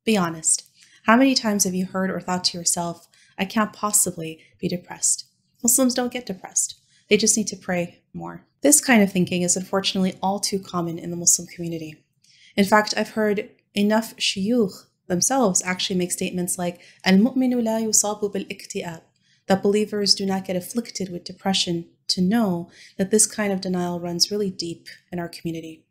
Be honest. How many times have you heard or thought to yourself, I can't possibly be depressed? Muslims don't get depressed. They just need to pray more. This kind of thinking is unfortunately all too common in the Muslim community. In fact, I've heard enough shuyukh themselves actually make statements like, Al-mu'minu la yusabu bil-ikti'ab, that believers do not get afflicted with depression, to know that this kind of denial runs really deep in our community.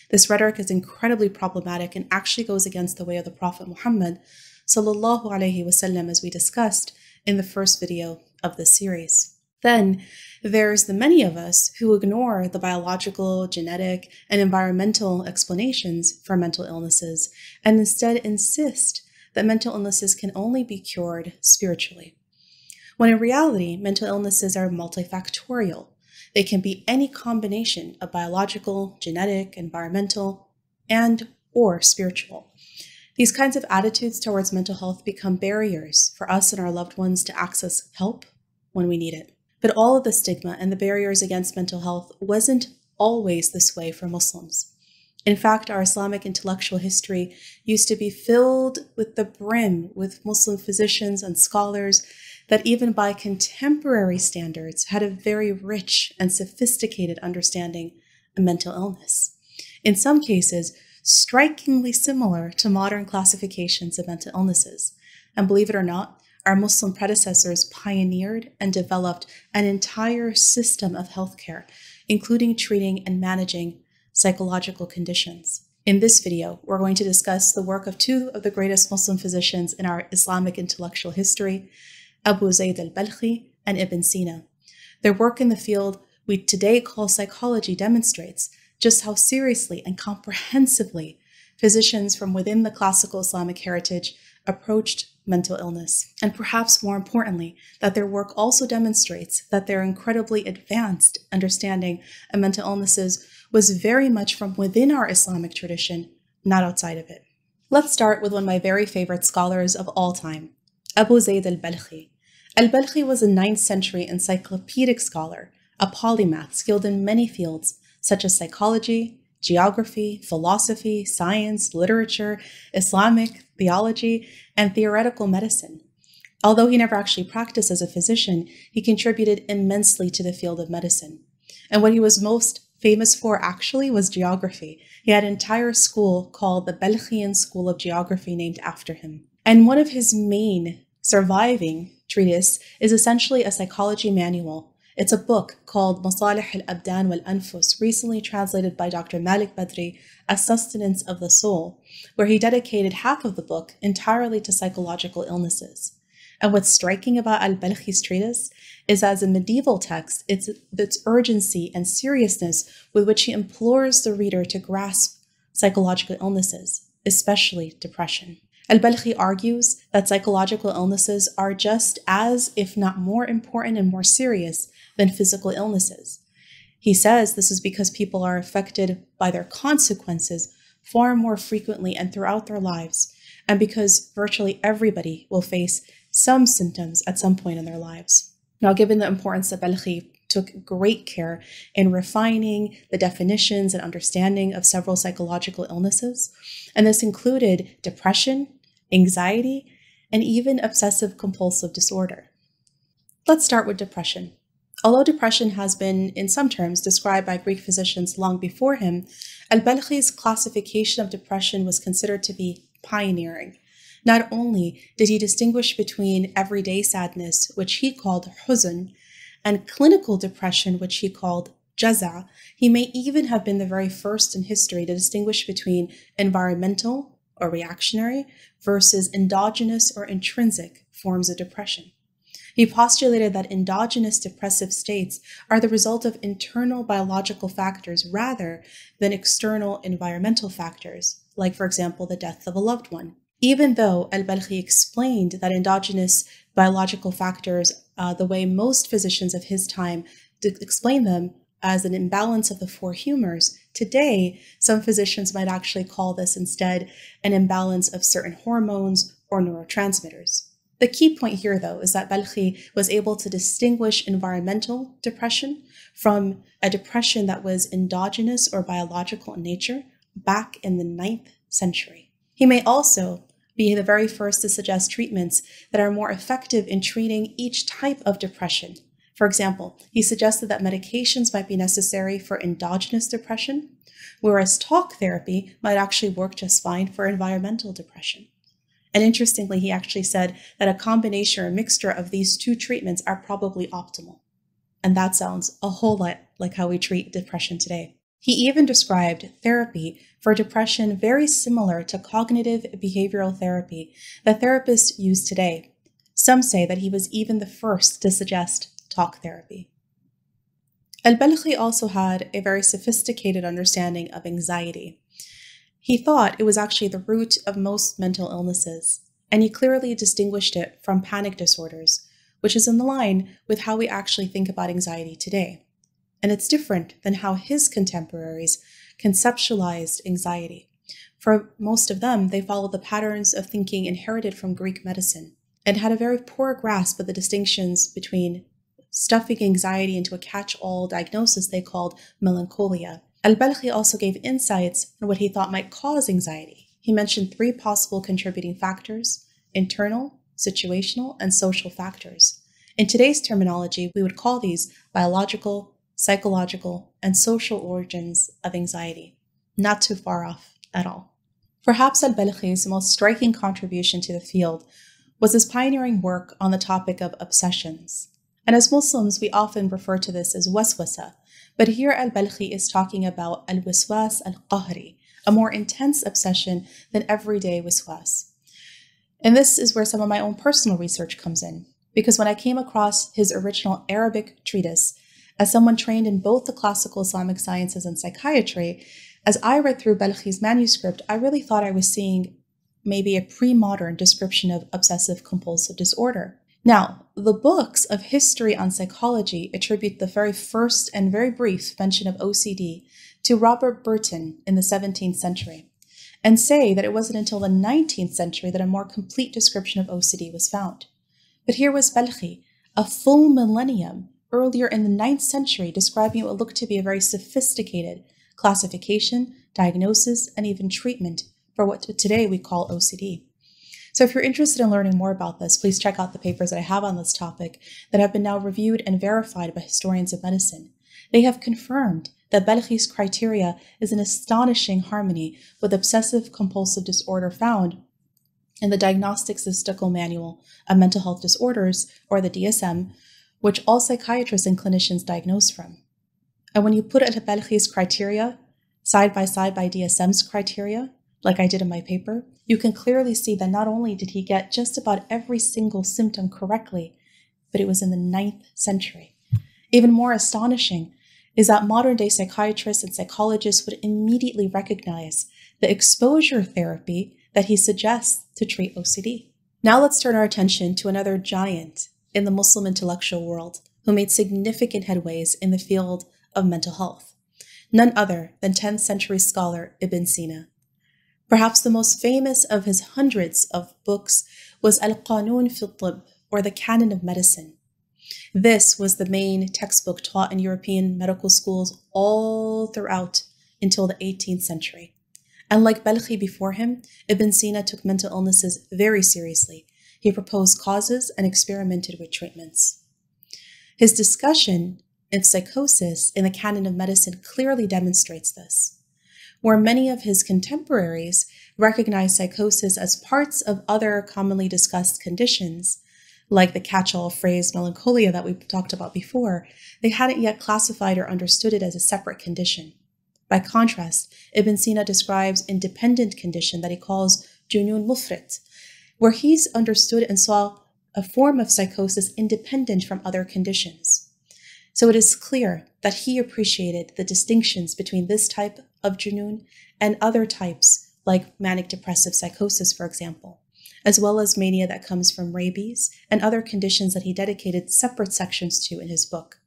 This rhetoric is incredibly problematic and actually goes against the way of the Prophet Muhammad sallallahu alaihi wasallam, as we discussed in the first video of this series. Then there's the many of us who ignore the biological, genetic, and environmental explanations for mental illnesses and instead insist that mental illnesses can only be cured spiritually. When in reality, mental illnesses are multifactorial. They can be any combination of biological, genetic, environmental, and or spiritual. These kinds of attitudes towards mental health become barriers for us and our loved ones to access help when we need it. But all of the stigma and the barriers against mental health wasn't always this way for Muslims. In fact, our Islamic intellectual history used to be filled with the brim with Muslim physicians and scholars that even by contemporary standards had a very rich and sophisticated understanding of mental illness. In some cases, strikingly similar to modern classifications of mental illnesses. And believe it or not, our Muslim predecessors pioneered and developed an entire system of healthcare, including treating and managing psychological conditions. In this video, we're going to discuss the work of two of the greatest Muslim physicians in our Islamic intellectual history, Abu Zayd al-Balkhi and Ibn Sina. Their work in the field we today call psychology demonstrates just how seriously and comprehensively physicians from within the classical Islamic heritage approached mental illness. And perhaps more importantly, that their work also demonstrates that their incredibly advanced understanding of mental illnesses was very much from within our Islamic tradition, not outside of it. Let's start with one of my very favorite scholars of all time, Abu Zayd al-Balkhi. Al-Balkhi was a 9th century encyclopedic scholar, a polymath skilled in many fields, such as psychology, geography, philosophy, science, literature, Islamic theology, and theoretical medicine. Although he never actually practiced as a physician, he contributed immensely to the field of medicine. And what he was most famous for actually was geography. He had an entire school called the Belhî School of Geography named after him. And one of his main surviving treatise is essentially a psychology manual. It's a book called Masalih al-Abdan wal-Anfus, recently translated by Dr. Malik Badri as Sustenance of the Soul, where he dedicated half of the book entirely to psychological illnesses. And what's striking about al-Balkhi's treatise is as a medieval text, its urgency and seriousness with which he implores the reader to grasp psychological illnesses, especially depression. Al-Balkhi argues that psychological illnesses are just as, if not more important and more serious than physical illnesses. He says this is because people are affected by their consequences far more frequently and throughout their lives, and because virtually everybody will face some symptoms at some point in their lives. Now, given the importance that Belhî took great care in refining the definitions and understanding of several psychological illnesses, and this included depression, anxiety, and even obsessive-compulsive disorder. Let's start with depression. Although depression has been, in some terms, described by Greek physicians long before him, al-Balkhi's classification of depression was considered to be pioneering. Not only did he distinguish between everyday sadness, which he called huzn, and clinical depression, which he called jaza, he may even have been the very first in history to distinguish between environmental or reactionary versus endogenous or intrinsic forms of depression. He postulated that endogenous depressive states are the result of internal biological factors rather than external environmental factors, like, for example, the death of a loved one. Even though al-Balkhi explained that endogenous biological factors, the way most physicians of his time explain them as an imbalance of the four humors, today some physicians might actually call this instead an imbalance of certain hormones or neurotransmitters. The key point here, though, is that Balkhi was able to distinguish environmental depression from a depression that was endogenous or biological in nature back in the 9th century. He may also be the very first to suggest treatments that are more effective in treating each type of depression. For example, he suggested that medications might be necessary for endogenous depression, whereas talk therapy might actually work just fine for environmental depression. And interestingly, he actually said that a combination or mixture of these two treatments are probably optimal. And that sounds a whole lot like how we treat depression today. He even described therapy for depression very similar to cognitive behavioral therapy that therapists use today. Some say that he was even the first to suggest talk therapy. Al-Belhî also had a very sophisticated understanding of anxiety. He thought it was actually the root of most mental illnesses, and he clearly distinguished it from panic disorders, which is in line with how we actually think about anxiety today. And it's different than how his contemporaries conceptualized anxiety. For most of them, they followed the patterns of thinking inherited from Greek medicine and had a very poor grasp of the distinctions between stuffing anxiety into a catch-all diagnosis they called melancholia. Al-Belhî also gave insights on what he thought might cause anxiety. He mentioned 3 possible contributing factors: internal, situational, and social factors. In today's terminology, we would call these biological, psychological, and social origins of anxiety. Not too far off at all. Perhaps Al-Belhî's most striking contribution to the field was his pioneering work on the topic of obsessions. And as Muslims, we often refer to this as waswasa, but here Al-Belhî is talking about al-waswas al-qahri, a more intense obsession than everyday waswas. And this is where some of my own personal research comes in, because when I came across his original Arabic treatise, as someone trained in both the classical Islamic sciences and psychiatry, as I read through Belhî's manuscript, I really thought I was seeing maybe a pre-modern description of obsessive-compulsive disorder. Now, the books of history on psychology attribute the very first and very brief mention of OCD to Robert Burton in the 17th century, and say that it wasn't until the 19th century that a more complete description of OCD was found. But here was Belhî, a full millennium earlier in the 9th century, describing what looked to be a very sophisticated classification, diagnosis, and even treatment for what today we call OCD. So if you're interested in learning more about this, please check out the papers that I have on this topic that have been now reviewed and verified by historians of medicine. They have confirmed that Belhî's criteria is in astonishing harmony with obsessive-compulsive disorder found in the Diagnostic Statistical Manual of Mental Health Disorders, or the DSM, which all psychiatrists and clinicians diagnose from. And when you put Belhî's criteria side by DSM's criteria, like I did in my paper, you can clearly see that not only did he get just about every single symptom correctly, but it was in the 9th century. Even more astonishing is that modern-day psychiatrists and psychologists would immediately recognize the exposure therapy that he suggests to treat OCD. Now let's turn our attention to another giant in the Muslim intellectual world who made significant headways in the field of mental health, none other than 10th century scholar Ibn Sina. Perhaps the most famous of his hundreds of books was Al-Qanun fi al-Tibb, or the Canon of Medicine. This was the main textbook taught in European medical schools all throughout until the 18th century. And like Belhî before him, Ibn Sina took mental illnesses very seriously. He proposed causes and experimented with treatments. His discussion of psychosis in the Canon of Medicine clearly demonstrates this. Where many of his contemporaries recognized psychosis as parts of other commonly discussed conditions, like the catch-all phrase melancholia that we talked about before, they hadn't yet classified or understood it as a separate condition. By contrast, Ibn Sina describes independent condition that he calls junun mufrit, where he's understood and saw a form of psychosis independent from other conditions. So it is clear that he appreciated the distinctions between this type of junun and other types, like manic depressive psychosis, for example, as well as mania that comes from rabies and other conditions that he dedicated separate sections to in his book.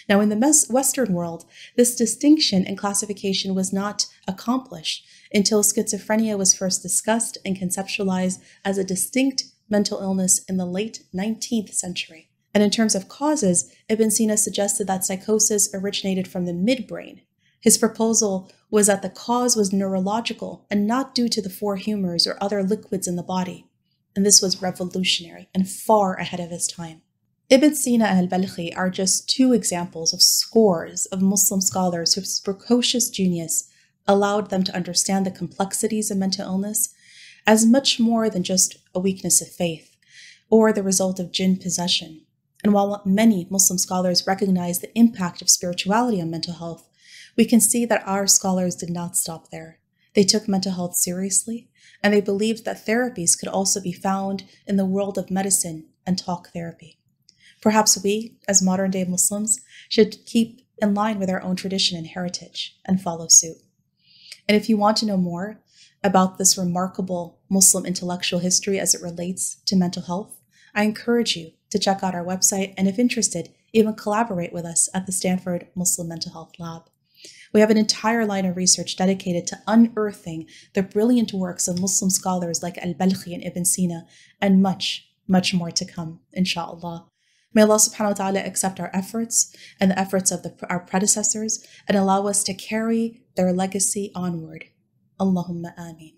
Now, in the Western world, this distinction and classification was not accomplished until schizophrenia was first discussed and conceptualized as a distinct mental illness in the late 19th century. And in terms of causes, Ibn Sina suggested that psychosis originated from the midbrain, His proposal was that the cause was neurological and not due to the four humors or other liquids in the body, and this was revolutionary and far ahead of his time. Ibn Sina and al-Belhî are just two examples of scores of Muslim scholars whose precocious genius allowed them to understand the complexities of mental illness as much more than just a weakness of faith or the result of jinn possession. And while many Muslim scholars recognize the impact of spirituality on mental health, we can see that our scholars did not stop there. They took mental health seriously, and they believed that therapies could also be found in the world of medicine and talk therapy. Perhaps we, as modern-day Muslims, should keep in line with our own tradition and heritage and follow suit. And if you want to know more about this remarkable Muslim intellectual history as it relates to mental health, I encourage you to check out our website, and if interested, even collaborate with us at the Stanford Muslim Mental Health Lab. We have an entire line of research dedicated to unearthing the brilliant works of Muslim scholars like al-Belhî and Ibn Sina, and much, much more to come, inshallah. May Allah subhanahu wa ta'ala accept our efforts and the efforts of our predecessors and allow us to carry their legacy onward. Allahumma ameen.